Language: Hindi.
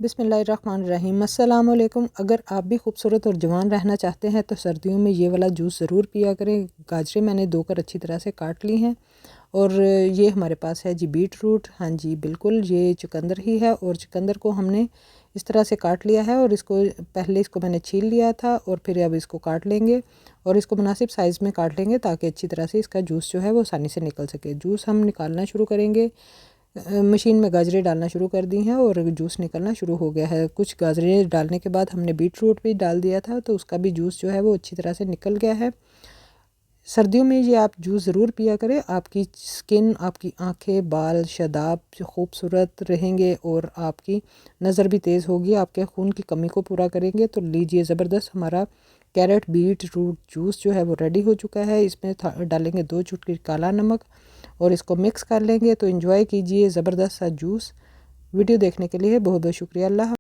बिस्मिल्लाहिर्रहमानिर्रहीम। अस्सलाम वालेकुम। अगर आप भी खूबसूरत और जवान रहना चाहते हैं तो सर्दियों में ये वाला जूस ज़रूर पिया करें। गाजरें मैंने धोकर अच्छी तरह से काट ली हैं और ये हमारे पास है जी बीट रूट। हाँ जी बिल्कुल, ये चुकंदर ही है और चुकंदर को हमने इस तरह से काट लिया है और इसको मैंने छील लिया था और फिर अब इसको काट लेंगे और इसको मुनासिब साइज़ में काट लेंगे ताकि अच्छी तरह से इसका जूस जो है वो आसानी से निकल सके। जूस हम निकालना शुरू करेंगे। मशीन में गाजरें डालना शुरू कर दी हैं और जूस निकलना शुरू हो गया है। कुछ गाजरें डालने के बाद हमने बीट रूट भी डाल दिया था तो उसका भी जूस जो है वो अच्छी तरह से निकल गया है। सर्दियों में ये आप जूस ज़रूर पिया करें। आपकी स्किन, आपकी आंखें, बाल शादाब खूबसूरत रहेंगे और आपकी नज़र भी तेज़ होगी, आपके खून की कमी को पूरा करेंगे। तो लीजिए, ज़बरदस्त हमारा कैरेट बीट रूट जूस जो है वो रेडी हो चुका है। इसमें डालेंगे 2 चुटकी काला नमक और इसको मिक्स कर लेंगे। तो एंजॉय कीजिए ज़बरदस्त सा जूस। वीडियो देखने के लिए बहुत बहुत शुक्रिया। अल्लाह।